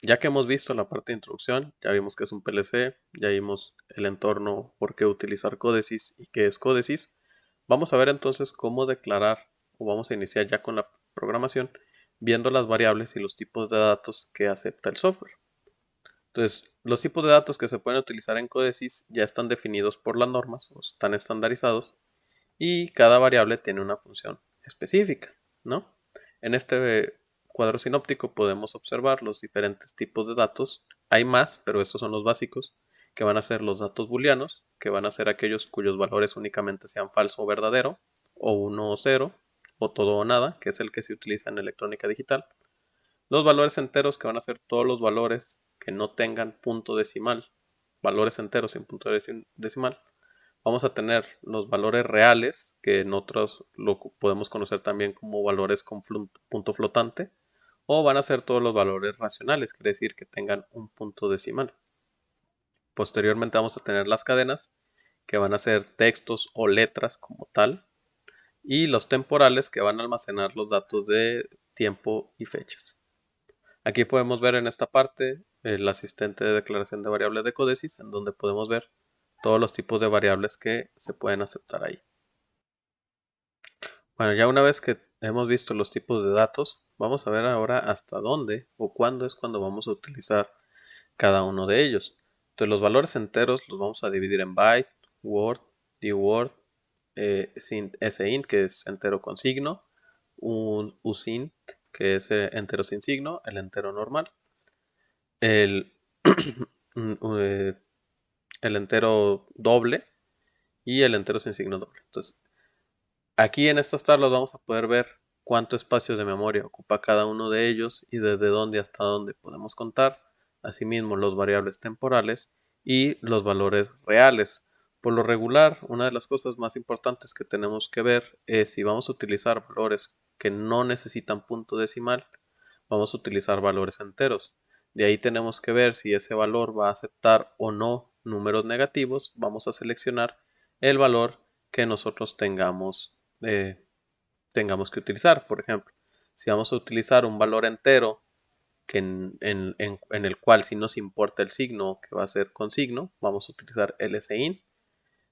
Ya que hemos visto la parte de introducción, ya vimos que es un PLC, ya vimos el entorno, por qué utilizar códices y qué es códices, vamos a ver entonces cómo declarar o vamos a iniciar ya con la programación viendo las variables y los tipos de datos que acepta el software. Entonces, los tipos de datos que se pueden utilizar en códices ya están definidos por las normas o están estandarizados y cada variable tiene una función específica, ¿no? En este cuadro sinóptico podemos observar los diferentes tipos de datos. Hay más, pero estos son los básicos, que van a ser los datos booleanos, que van a ser aquellos cuyos valores únicamente sean falso o verdadero, o 1 o 0, o todo o nada, que es el que se utiliza en electrónica digital. Los valores enteros, que van a ser todos los valores que no tengan punto decimal, valores enteros sin punto decimal. Vamos a tener los valores reales, que en otros lo podemos conocer también como valores con punto flotante, o van a ser todos los valores racionales, quiere decir que tengan un punto decimal. Posteriormente vamos a tener las cadenas, que van a ser textos o letras como tal, y los temporales, que van a almacenar los datos de tiempo y fechas. Aquí podemos ver en esta parte el asistente de declaración de variables de códices, en donde podemos ver todos los tipos de variables que se pueden aceptar ahí. Bueno, ya una vez que hemos visto los tipos de datos, vamos a ver ahora hasta dónde o cuándo es cuando vamos a utilizar cada uno de ellos. Entonces los valores enteros los vamos a dividir en byte, word, dword, sint, que es entero con signo, un usint, que es entero sin signo, el entero normal, el, eh, el entero doble y el entero sin signo doble. Entonces, aquí en estas tablas vamos a poder ver cuánto espacio de memoria ocupa cada uno de ellos y desde dónde hasta dónde podemos contar. Asimismo, los variables temporales y los valores reales. Por lo regular, una de las cosas más importantes que tenemos que ver es si vamos a utilizar valores que no necesitan punto decimal, vamos a utilizar valores enteros. De ahí tenemos que ver si ese valor va a aceptar o no números negativos. Vamos a seleccionar el valor que nosotros tengamos que utilizar. Por ejemplo, si vamos a utilizar un valor entero que en el cual si nos importa el signo que va a ser con signo, vamos a utilizar lsin.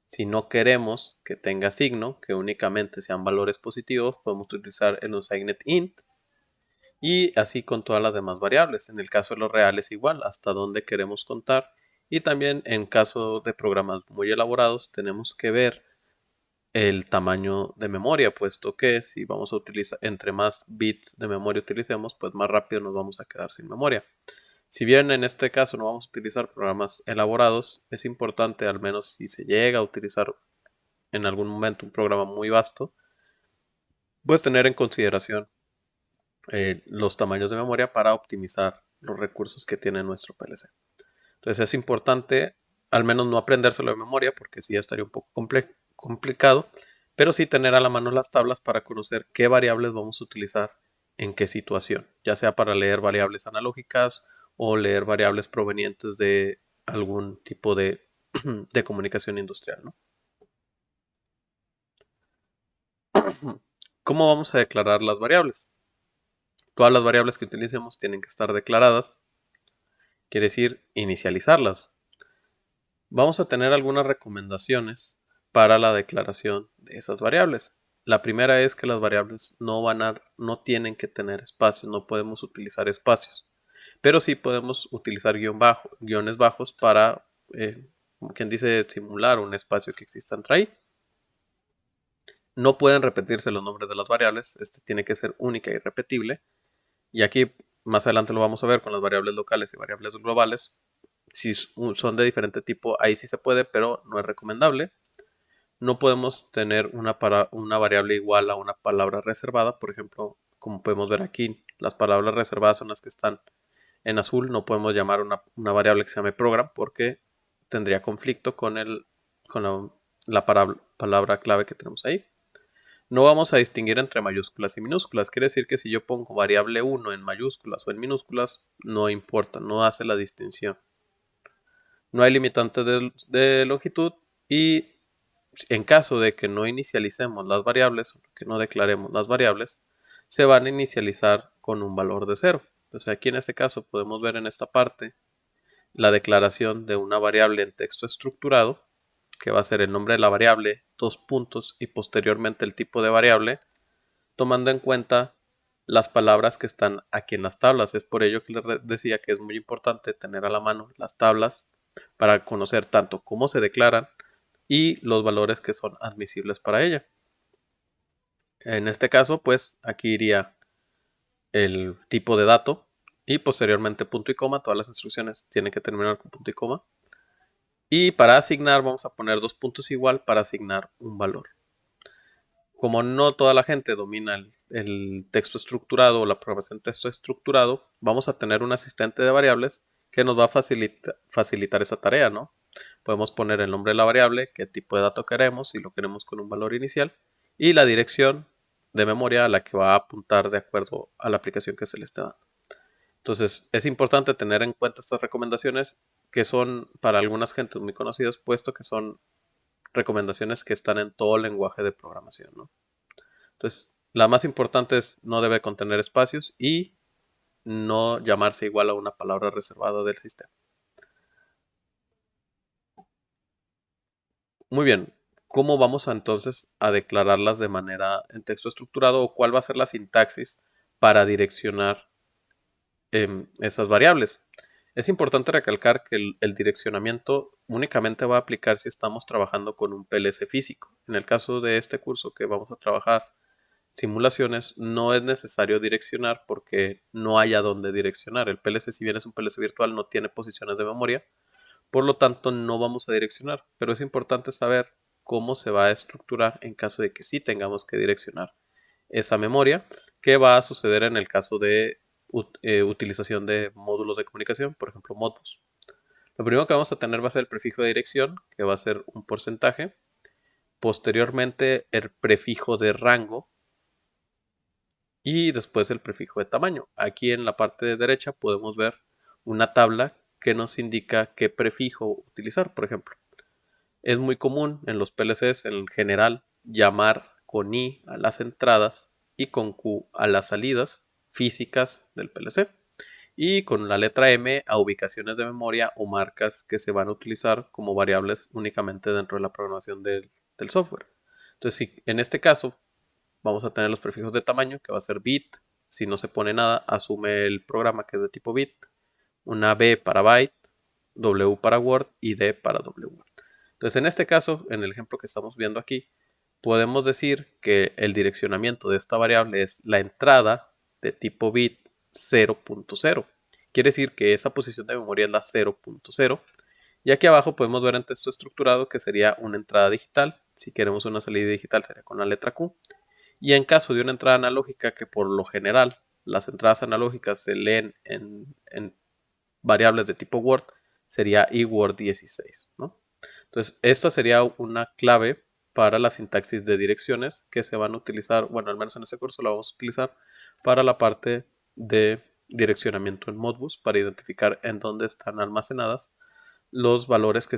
Si no queremos que tenga signo, que únicamente sean valores positivos, podemos utilizar el unsigned int. Y así con todas las demás variables. En el caso de los reales igual, hasta dónde queremos contar. Y también en caso de programas muy elaborados tenemos que ver el tamaño de memoria, puesto que si vamos a utilizar, entre más bits de memoria utilicemos, pues más rápido nos vamos a quedar sin memoria. Si bien en este caso no vamos a utilizar programas elaborados, es importante, al menos si se llega a utilizar en algún momento un programa muy vasto, pues tener en consideración los tamaños de memoria para optimizar los recursos que tiene nuestro PLC. Entonces es importante al menos no aprendérselo de memoria porque sí estaría un poco complicado, pero sí tener a la mano las tablas para conocer qué variables vamos a utilizar en qué situación, ya sea para leer variables analógicas o leer variables provenientes de algún tipo de, de comunicación industrial, ¿no? ¿Cómo vamos a declarar las variables? Todas las variables que utilicemos tienen que estar declaradas, quiere decir inicializarlas. Vamos a tener algunas recomendaciones para la declaración de esas variables. La primera es que las variables no tienen que tener espacios, no podemos utilizar espacios, pero sí podemos utilizar guiones bajos para, como quien dice, simular un espacio que exista entre ahí. No pueden repetirse los nombres de las variables, este tiene que ser única y repetible. Y aquí más adelante lo vamos a ver con las variables locales y variables globales. Si son de diferente tipo, ahí sí se puede, pero no es recomendable. No podemos tener una variable igual a una palabra reservada. Por ejemplo, como podemos ver aquí, las palabras reservadas son las que están en azul. No podemos llamar una variable que se llame program porque tendría conflicto con la palabra clave que tenemos ahí. No vamos a distinguir entre mayúsculas y minúsculas. Quiere decir que si yo pongo variable 1 en mayúsculas o en minúsculas, no importa, no hace la distinción. No hay limitantes de longitud y en caso de que no inicialicemos las variables o que no declaremos las variables, se van a inicializar con un valor de 0. Entonces aquí en este caso podemos ver en esta parte la declaración de una variable en texto estructurado, que va a ser el nombre de la variable, dos puntos y posteriormente el tipo de variable, tomando en cuenta las palabras que están aquí en las tablas. Es por ello que les decía que es muy importante tener a la mano las tablas para conocer tanto cómo se declaran y los valores que son admisibles para ella. En este caso, pues aquí iría el tipo de dato y posteriormente punto y coma. Todas las instrucciones tienen que terminar con punto y coma. Y para asignar vamos a poner dos puntos igual para asignar un valor. Como no toda la gente domina el texto estructurado o la programación texto estructurado, vamos a tener un asistente de variables que nos va a facilitar esa tarea, ¿no? Podemos poner el nombre de la variable, qué tipo de dato queremos, si lo queremos con un valor inicial, y la dirección de memoria a la que va a apuntar de acuerdo a la aplicación que se le está dando. Entonces, es importante tener en cuenta estas recomendaciones que son para algunas gentes muy conocidas, puesto que son recomendaciones que están en todo lenguaje de programación, ¿no? Entonces, la más importante es no debe contener espacios y no llamarse igual a una palabra reservada del sistema. Muy bien, ¿cómo vamos entonces a declararlas de manera en texto estructurado o cuál va a ser la sintaxis para direccionar esas variables? Es importante recalcar que el direccionamiento únicamente va a aplicar si estamos trabajando con un PLC físico. En el caso de este curso que vamos a trabajar simulaciones, no es necesario direccionar porque no hay a dónde direccionar. El PLC, si bien es un PLC virtual, no tiene posiciones de memoria, por lo tanto no vamos a direccionar. Pero es importante saber cómo se va a estructurar en caso de que sí tengamos que direccionar esa memoria, que va a suceder en el caso de utilización de módulos de comunicación, por ejemplo Modbus. Lo primero que vamos a tener va a ser el prefijo de dirección, que va a ser un porcentaje. Posteriormente el prefijo de rango, y después el prefijo de tamaño. Aquí en la parte de derecha podemos ver una tabla que nos indica qué prefijo utilizar. Por ejemplo, es muy común en los PLCs en general llamar con I a las entradas y con Q a las salidas físicas del PLC y con la letra M a ubicaciones de memoria o marcas que se van a utilizar como variables únicamente dentro de la programación del software. Entonces, si en este caso vamos a tener los prefijos de tamaño, que va a ser bit. Si no se pone nada, asume el programa que es de tipo bit. Una B para byte, W para Word y D para W. Entonces, en este caso, en el ejemplo que estamos viendo aquí, podemos decir que el direccionamiento de esta variable es la entrada de tipo bit 0.0. Quiere decir que esa posición de memoria es la 0.0. Y aquí abajo podemos ver en texto estructurado que sería una entrada digital. Si queremos una salida digital sería con la letra Q. Y en caso de una entrada analógica, que por lo general las entradas analógicas se leen en variables de tipo Word, sería eWord16, ¿no? Entonces, esta sería una clave para la sintaxis de direcciones que se van a utilizar, bueno, al menos en este curso la vamos a utilizar para la parte de direccionamiento en Modbus para identificar en dónde están almacenadas los valores que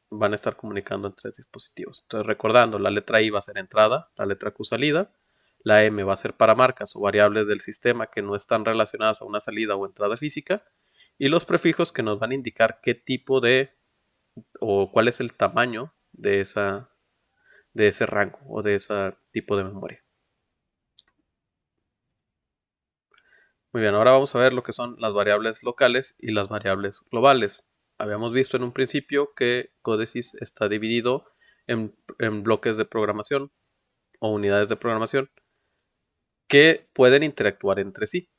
van a estar comunicando entre dispositivos. Entonces, recordando, la letra I va a ser entrada, la letra Q salida, la M va a ser para marcas o variables del sistema que no están relacionadas a una salida o entrada física, y los prefijos que nos van a indicar qué tipo de o cuál es el tamaño de ese rango o de ese tipo de memoria. Muy bien, ahora vamos a ver lo que son las variables locales y las variables globales. Habíamos visto en un principio que Codesys está dividido en bloques de programación o unidades de programación que pueden interactuar entre sí.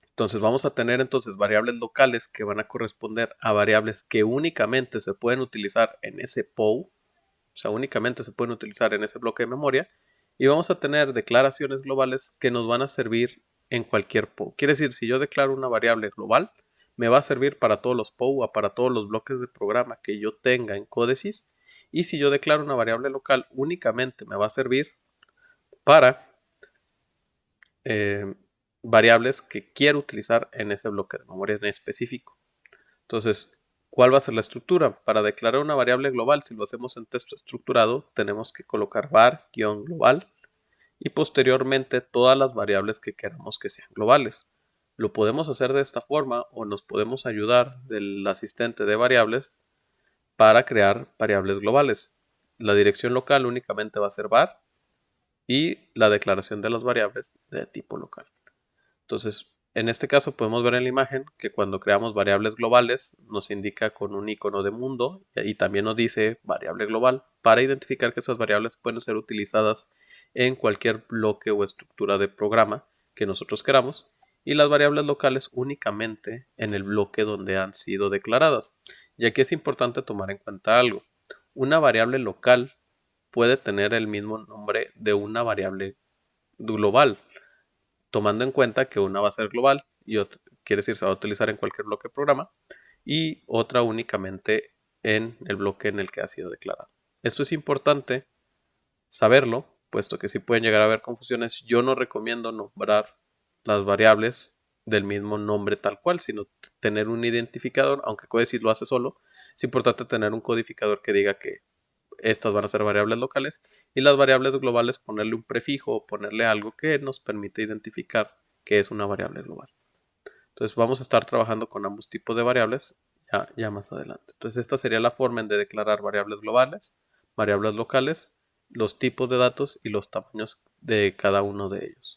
Entonces vamos a tener entonces variables locales que van a corresponder a variables que únicamente se pueden utilizar en ese POU, o sea, únicamente se pueden utilizar en ese bloque de memoria, y vamos a tener declaraciones globales que nos van a servir en cualquier POU. Quiere decir, si yo declaro una variable global, me va a servir para todos los POU o para todos los bloques de programa que yo tenga en Codesys, y si yo declaro una variable local, únicamente me va a servir para variables que quiero utilizar en ese bloque de memoria en específico. Entonces, ¿cuál va a ser la estructura? Para declarar una variable global, si lo hacemos en texto estructurado, tenemos que colocar var-global y posteriormente todas las variables que queramos que sean globales. Lo podemos hacer de esta forma o nos podemos ayudar del asistente de variables para crear variables globales. La dirección local únicamente va a ser var y la declaración de las variables de tipo local. Entonces, en este caso podemos ver en la imagen que cuando creamos variables globales nos indica con un icono de mundo y también nos dice variable global para identificar que esas variables pueden ser utilizadas en cualquier bloque o estructura de programa que nosotros queramos y las variables locales únicamente en el bloque donde han sido declaradas. Y aquí es importante tomar en cuenta algo. Una variable local puede tener el mismo nombre de una variable global, tomando en cuenta que una va a ser global y otra, quiere decir, se va a utilizar en cualquier bloque de programa y otra únicamente en el bloque en el que ha sido declarado. Esto es importante saberlo, puesto que si pueden llegar a haber confusiones. Yo no recomiendo nombrar las variables del mismo nombre tal cual, sino tener un identificador, aunque Codesys lo hace solo. Es importante tener un codificador que diga que estas van a ser variables locales y las variables globales ponerle un prefijo o ponerle algo que nos permite identificar que es una variable global. Entonces vamos a estar trabajando con ambos tipos de variables ya más adelante. Entonces esta sería la forma en de declarar variables globales, variables locales, los tipos de datos y los tamaños de cada uno de ellos.